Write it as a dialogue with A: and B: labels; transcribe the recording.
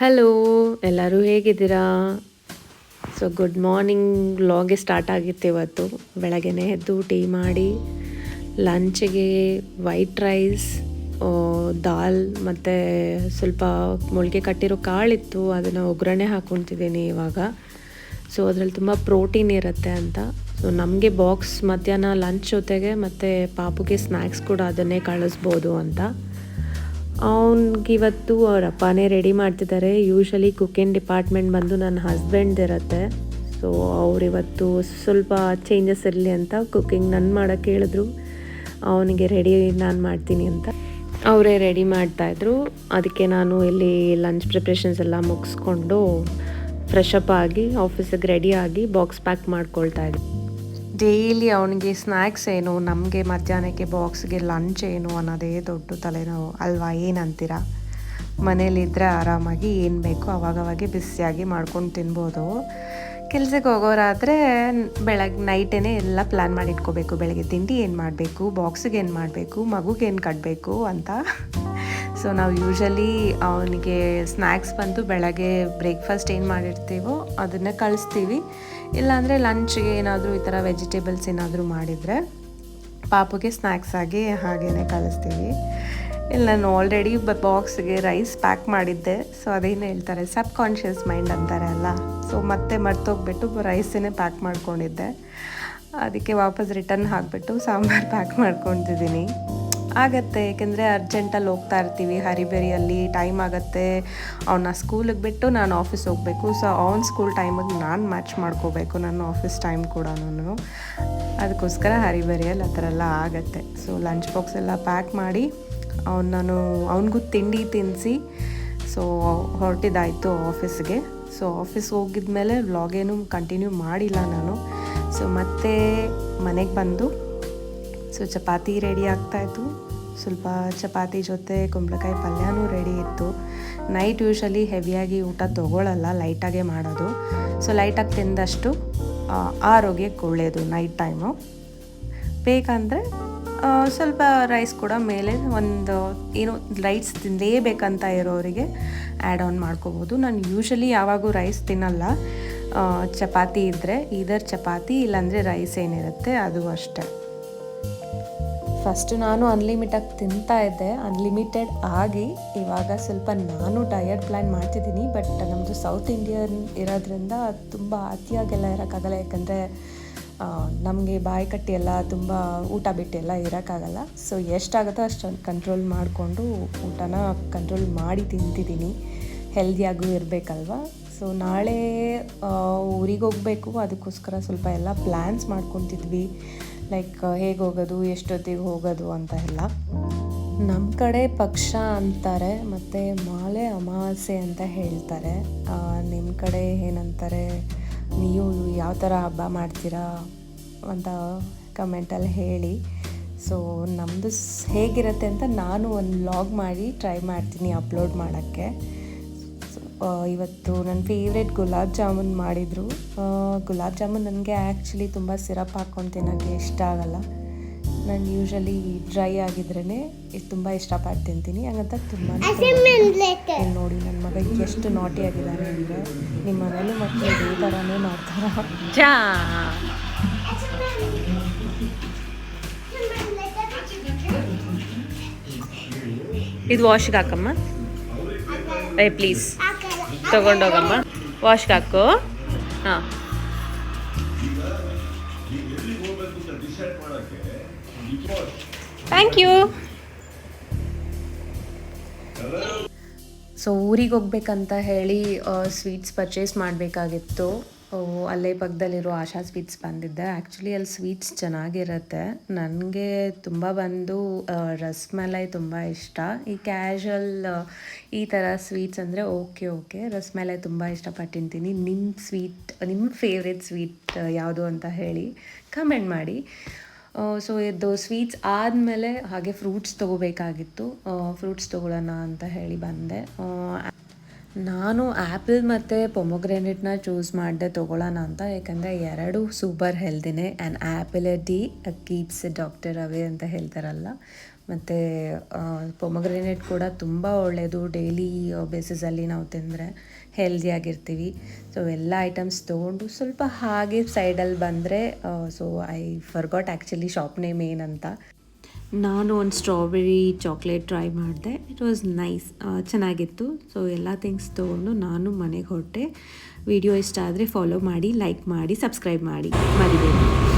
A: Hello, ಎಲ್ಲರೂ ಹೇಗಿದ್ದೀರಾ? So good morning ವ್ಲಾಗೆ start ಆಗಿತ್ತು ಇವತ್ತು. ಬೆಳಗ್ಗೆನೇ ಎದ್ದು ಟೀ ಮಾಡಿ ಲಂಚಿಗೆ ವೈಟ್ ರೈಸ್, ದಾಲ್ ಮತ್ತು ಸ್ವಲ್ಪ ಮೊಳಕೆ ಕಟ್ಟಿರೋ ಕಾಳಿತ್ತು, ಅದನ್ನು ಒಗ್ಗರಣೆ ಹಾಕ್ಕೊತಿದ್ದೀನಿ ಇವಾಗ. ಸೊ ಅದರಲ್ಲಿ ತುಂಬ ಪ್ರೋಟೀನ್ ಇರುತ್ತೆ ಅಂತ. ಸೊ ನಮಗೆ ಬಾಕ್ಸ್ ಮಧ್ಯಾಹ್ನ ಲಂಚ್ ಜೊತೆಗೆ ಮತ್ತು ಪಾಪುಗೆ ಸ್ನ್ಯಾಕ್ಸ್ ಕೂಡ ಅದನ್ನೇ ಕಳಿಸ್ಬೋದು ಅಂತ. ಅವನಿಗಿವತ್ತು ಅವ್ರ ಅಪ್ಪನೇ ರೆಡಿ ಮಾಡ್ತಿದ್ದಾರೆ. ಯೂಶ್ವಲಿ ಕುಕಿಂಗ್ ಡಿಪಾರ್ಟ್ಮೆಂಟ್ ಬಂದು ನನ್ನ ಹಸ್ಬೆಂಡ್ ಇರುತ್ತೆ. ಸೊ ಅವರಿವತ್ತು ಸ್ವಲ್ಪ ಚೇಂಜಸ್ ಇರಲಿ ಅಂತ ಕುಕ್ಕಿಂಗ್ ನನ್ನ ಮಾಡೋಕ್ಕೆ ಹೇಳಿದ್ರು. ಅವನಿಗೆ ರೆಡಿ ನಾನು ಮಾಡ್ತೀನಿ ಅಂತ ಅವರೇ ರೆಡಿ ಮಾಡ್ತಾಯಿದ್ರು. ಅದಕ್ಕೆ ನಾನು ಇಲ್ಲಿ ಲಂಚ್ ಪ್ರಿಪ್ರೇಷನ್ಸ್ ಎಲ್ಲ ಮುಗಿಸ್ಕೊಂಡು ಫ್ರೆಶ್ ಅಪ್ ಆಗಿ ಆಫೀಸಿಗೆ ರೆಡಿ ಆಗಿ ಬಾಕ್ಸ್ ಪ್ಯಾಕ್ ಮಾಡ್ಕೊಳ್ತಾ ಇದ್ದೆ. ಡೈಲಿ ಅವನಿಗೆ ಸ್ನ್ಯಾಕ್ಸ್ ಏನು, ನಮಗೆ ಮಧ್ಯಾಹ್ನಕ್ಕೆ ಬಾಕ್ಸ್ಗೆ ಲಂಚ್ ಏನು ಅನ್ನೋದೇ ದೊಡ್ಡ ತಲೆನೋವು ಅಲ್ವಾ? ಏನಂತೀರ? ಮನೇಲಿದ್ದರೆ ಆರಾಮಾಗಿ ಏನು ಬೇಕೋ ಅವಾಗವಾಗೆ ಬಿಸಿಯಾಗಿ ಮಾಡ್ಕೊಂಡು ತಿನ್ಬೋದು. ಕೆಲ್ಸಕ್ಕೆ ಹೋಗೋರಾದರೆ ಬೆಳಗ್ಗೆ ನೈಟೇ ಎಲ್ಲ ಪ್ಲ್ಯಾನ್ ಮಾಡಿ ಇಟ್ಕೋಬೇಕು. ಬೆಳಗ್ಗೆ ತಿಂಡಿ ಏನು ಮಾಡಬೇಕು, ಬಾಕ್ಸಿಗೆ ಏನು ಮಾಡಬೇಕು, ಮಗುಗೆ ಏನು ಕಟ್ಟಬೇಕು ಅಂತ. ಸೊ ನಾವು ಯೂಶ್ವಲಿ ಅವನಿಗೆ ಸ್ನ್ಯಾಕ್ಸ್ ಬಂದು ಬೆಳಗ್ಗೆ ಬ್ರೇಕ್ಫಾಸ್ಟ್ ಏನು ಮಾಡಿರ್ತೀವೋ ಅದನ್ನೇ ಕಳಿಸ್ತೀವಿ. ಇಲ್ಲಾಂದರೆ ಲಂಚ್ಗೆ ಏನಾದರೂ ಈ ಥರ ವೆಜಿಟೇಬಲ್ಸ್ ಏನಾದರೂ ಮಾಡಿದರೆ ಪಾಪುಗೆ ಸ್ನ್ಯಾಕ್ಸ್ ಆಗಿ ಹಾಗೇ ಕಳಿಸ್ತೀವಿ. ಇಲ್ಲ, ನಾನು ಆಲ್ರೆಡಿ ಬಾಕ್ಸ್ಗೆ ರೈಸ್ ಪ್ಯಾಕ್ ಮಾಡಿದ್ದೆ. ಸೊ ಅದೇನು ಹೇಳ್ತಾರೆ, ಸಬ್ ಕಾನ್ಷಿಯಸ್ ಮೈಂಡ್ ಅಂತಾರೆ ಅಲ್ಲ. ಸೊ ಮತ್ತೆ ಮರ್ತೋಗ್ಬಿಟ್ಟು ರೈಸನ್ನೇ ಪ್ಯಾಕ್ ಮಾಡ್ಕೊಂಡಿದ್ದೆ. ಅದಕ್ಕೆ ವಾಪಸ್ ರಿಟರ್ನ್ ಹಾಕಿಬಿಟ್ಟು ಸಾಂಬಾರು ಪ್ಯಾಕ್ ಮಾಡ್ಕೊತಿದ್ದೀನಿ. ಆಗತ್ತೆ, ಏಕೆಂದರೆ ಅರ್ಜೆಂಟಲ್ಲಿ ಹೋಗ್ತಾ ಇರ್ತೀವಿ, ಹರಿಬರಿಯಲ್ಲಿ ಟೈಮ್ ಆಗುತ್ತೆ. ಅವನ್ನ ಸ್ಕೂಲಿಗೆ ಬಿಟ್ಟು ನಾನು ಆಫೀಸ್ ಹೋಗಬೇಕು. ಸೊ ಅವ್ನ ಸ್ಕೂಲ್ ಟೈಮಿಗೆ ನಾನು ಮ್ಯಾಚ್ ಮಾಡ್ಕೋಬೇಕು ನನ್ನ ಆಫೀಸ್ ಟೈಮ್ ಕೂಡ. ಅದಕ್ಕೋಸ್ಕರ ಹರಿಬರಿಯಲ್ಲಿ ಆ ಥರ ಎಲ್ಲ ಆಗುತ್ತೆ. ಸೊ ಲಂಚ್ ಬಾಕ್ಸ್ ಎಲ್ಲ ಪ್ಯಾಕ್ ಮಾಡಿ ಅವನಿಗೂ ತಿಂಡಿ ತಿನ್ನಿಸಿ ಸೊ ಹೊರಟಿದ್ದಾಯಿತು ಆಫೀಸ್ಗೆ. ಸೊ ಆಫೀಸ್ಗೆ ಹೋಗಿದ್ಮೇಲೆ ವ್ಲಾಗೇನು ಕಂಟಿನ್ಯೂ ಮಾಡಿಲ್ಲ ನಾನು. ಸೊ ಮತ್ತೆ ಮನೆಗೆ ಬಂದು ಸೊ ಚಪಾತಿ ರೆಡಿ ಆಗ್ತಾಯಿತ್ತು. ಸ್ವಲ್ಪ ಚಪಾತಿ ಜೊತೆ ಕುಂಬಳಕಾಯಿ ಪಲ್ಯನೂ ರೆಡಿ ಇತ್ತು. ನೈಟ್ ಯೂಶ್ವಲಿ ಹೆವಿಯಾಗಿ ಊಟ ತೊಗೊಳ್ಳಲ್ಲ, ಲೈಟಾಗೇ ಮಾಡೋದು. ಸೊ ಲೈಟಾಗಿ ತಿಂದಷ್ಟು ಆರೋಗ್ಯಕ್ಕೆ ಒಳ್ಳೆಯದು ನೈಟ್ ಟೈಮು. ಬೇಕಂದರೆ ಸ್ವಲ್ಪ ರೈಸ್ ಕೂಡ ಮೇಲೆ ಒಂದು ಏನು ರೈಸ್ ತಿನ್ನಲೇಬೇಕಂತ ಇರೋರಿಗೆ ಆ್ಯಡ್ ಆನ್ ಮಾಡ್ಕೋಬೋದು. ನಾನು ಯೂಶ್ವಲಿ ಯಾವಾಗೂ ರೈಸ್ ತಿನ್ನಲ್ಲ. ಚಪಾತಿ ಇದ್ದರೆ ಇದರ್ ಚಪಾತಿ, ಇಲ್ಲಾಂದರೆ ರೈಸ್ ಏನಿರುತ್ತೆ ಅದು ಅಷ್ಟೇ. ಫಸ್ಟು ನಾನು ಅನ್ಲಿಮಿಟಾಗಿ ತಿಂತಾಯಿದ್ದೆ. ಅನ್ಲಿಮಿಟೆಡ್ ಆಗಿ ಇವಾಗ ಸ್ವಲ್ಪ ನಾನು ಡಯಟ್ ಪ್ಲ್ಯಾನ್ ಮಾಡ್ತಿದ್ದೀನಿ. ಬಟ್ ನಮ್ಮದು ಸೌತ್ ಇಂಡಿಯನ್ ಇರೋದ್ರಿಂದ ತುಂಬ ಅತಿಯಾಗೆಲ್ಲ ಇರೋಕ್ಕಾಗಲ್ಲ. ಯಾಕಂದರೆ ನಮಗೆ ಬಾಯಿ ಕಟ್ಟಿ ಎಲ್ಲ ತುಂಬ ಊಟ ಬಿಟ್ಟೆಲ್ಲ ಇರೋಕ್ಕಾಗಲ್ಲ. ಸೊ ಎಷ್ಟಾಗುತ್ತೋ ಅಷ್ಟು ಕಂಟ್ರೋಲ್ ಮಾಡಿಕೊಂಡು ಊಟನ ಕಂಟ್ರೋಲ್ ಮಾಡಿ ತಿಂತಿದ್ದೀನಿ. ಹೆಲ್ದಿಯಾಗೂ ಇರಬೇಕಲ್ವ. ಸೊ ನಾಳೆ ಊರಿಗೆ ಹೋಗಬೇಕು. ಅದಕ್ಕೋಸ್ಕರ ಸ್ವಲ್ಪ ಎಲ್ಲ ಪ್ಲ್ಯಾನ್ಸ್ ಮಾಡ್ಕೊತಿದ್ವಿ. ಲೈಕ್ ಹೇಗೆ ಹೋಗೋದು, ಎಷ್ಟೊತ್ತಿಗೆ ಹೋಗೋದು ಅಂತ ಎಲ್ಲ. ನಮ್ಮ ಕಡೆ ಪಕ್ಷ ಅಂತಾರೆ ಮತ್ತು ಮಾಲೆ ಅಮಾವಾಸ್ಯೆ ಅಂತ ಹೇಳ್ತಾರೆ. ನಿಮ್ಮ ಕಡೆ ಏನಂತಾರೆ, ನೀವು ಯಾವ ಥರ ಹಬ್ಬ ಮಾಡ್ತೀರಾ ಅಂತ ಕಮೆಂಟಲ್ಲಿ ಹೇಳಿ. ಸೊ ನಮ್ಮದು ಹೇಗಿರುತ್ತೆ ಅಂತ ನಾನು ಒಂದು ವ್ಲಾಗ್ ಮಾಡಿ ಟ್ರೈ ಮಾಡ್ತೀನಿ ಅಪ್ಲೋಡ್ ಮಾಡೋಕ್ಕೆ. ಇವತ್ತು ನನ್ನ ಫೇವ್ರೆಟ್ ಗುಲಾಬ್ ಜಾಮೂನ್ ಮಾಡಿದರು. ಗುಲಾಬ್ ಜಾಮೂನ್ ನನಗೆ ಆ್ಯಕ್ಚುಲಿ ತುಂಬ ಸಿರಪ್ ಹಾಕ್ಕೊಂಡು ತಿನ್ನೋಕ್ಕೆ ಇಷ್ಟ ಆಗಲ್ಲ. ನಾನು ಯೂಶ್ವಲಿ ಡ್ರೈ ಆಗಿದ್ರೇ ತುಂಬ ಇಷ್ಟಪಟ್ಟು ತಿಂತೀನಿ. ಹಾಗಂತ ತುಂಬ ನೋಡಿ ನನ್ನ ಮಗ ಎಷ್ಟು ನಾಟಿ ಆಗಿದ್ದಾನೆ ಅಂದರೆ, ನಿಮ್ಮ ಮನೇಲಿ ಮಕ್ಕಳು ಇದೇ ಥರನೇ ಮಾಡ್ತಾರ. ಇದು ವಾಶ್ಗೆ ಹಾಕಮ್ಮ, ಪ್ಲೀಸ್ ತಗೊಂಡೋಗಮ್ಮ, ವಾಶ್ಗೆ ಹಾಕು. ಹಾಂ, ಥ್ಯಾಂಕ್ ಯು. ಸೊ ಊರಿಗೆ ಹೋಗ್ಬೇಕಂತ ಹೇಳಿ ಸ್ವೀಟ್ಸ್ ಪರ್ಚೇಸ್ ಮಾಡಬೇಕಾಗಿತ್ತು. ಅಲ್ಲೇ ಪಕ್ಕದಲ್ಲಿರೋ ಆಶಾ ಸ್ವೀಟ್ಸ್ ಬಂದಿದ್ದೆ. ಆ್ಯಕ್ಚುಲಿ ಅಲ್ಲಿ ಸ್ವೀಟ್ಸ್ ಚೆನ್ನಾಗಿರುತ್ತೆ. ನನಗೆ ತುಂಬ ಬಂದು ರಸ್ಮಲೈ ತುಂಬ ಇಷ್ಟ. ಈ ಕ್ಯಾಶುವಲ್ ಈ ಥರ ಸ್ವೀಟ್ಸ್ ಅಂದರೆ ಓಕೆ ರಸ್ಮಲೈ ತುಂಬ ಇಷ್ಟಪಟ್ಟು ತಿಂತೀನಿ. ನಿಮ್ಮ ಫೇವ್ರೆಟ್ ಸ್ವೀಟ್ ಯಾವುದು ಅಂತ ಹೇಳಿ ಕಮೆಂಟ್ ಮಾಡಿ. ಸೊ ಇದು ಸ್ವೀಟ್ಸ್ ಆದಮೇಲೆ ಹಾಗೆ ಫ್ರೂಟ್ಸ್ ತೊಗೋಬೇಕಾಗಿತ್ತು. ಫ್ರೂಟ್ಸ್ ತೊಗೊಳ್ಳೋಣ ಅಂತ ಹೇಳಿ ಬಂದೆ. ನಾನು ಆ್ಯಪಲ್ ಮತ್ತು ಪೊಮೊಗ್ರೆನೇಟ್ನ ಚೂಸ್ ಮಾಡಿದೆ ತೊಗೊಳ್ಳೋಣ ಅಂತ. ಯಾಕಂದರೆ ಎರಡು ಸೂಪರ್ ಹೆಲ್ದಿನೇ. And apple a day keeps doctor away ಅಂತ ಹೇಳ್ತಾರಲ್ಲ. ಮತ್ತು ಪೊಮಗ್ರೆನೇಟ್ ಕೂಡ ತುಂಬ ಒಳ್ಳೆಯದು. ಡೈಲಿ ಬೇಸಿಸಲ್ಲಿ ನಾವು ತಿಂದರೆ ಹೆಲ್ದಿಯಾಗಿರ್ತೀವಿ. ಸೊ ಎಲ್ಲ ಐಟಮ್ಸ್ ತೊಗೊಂಡು ಸ್ವಲ್ಪ ಹಾಗೆ ಸೈಡಲ್ಲಿ ಬಂದರೆ, so I forgot actually shop name ಏನಂತ. ನಾನು ಒಂದು ಸ್ಟ್ರಾಬೆರಿ ಚಾಕ್ಲೇಟ್ ಟ್ರೈ ಮಾಡಿದೆ. ಇಟ್ ವಾಸ್ ನೈಸ್, ಚೆನ್ನಾಗಿತ್ತು. ಸೊ ಎಲ್ಲ ಥಿಂಗ್ಸ್ ತೊಗೊಂಡು ನಾನು ಮನೆಗೆ ಹೊರಟೆ. ವಿಡಿಯೋ ಇಷ್ಟ ಆದರೆ ಫಾಲೋ ಮಾಡಿ, ಲೈಕ್ ಮಾಡಿ, ಸಬ್ಸ್ಕ್ರೈಬ್ ಮಾಡಿ ಮರಿಬೇಡಿ.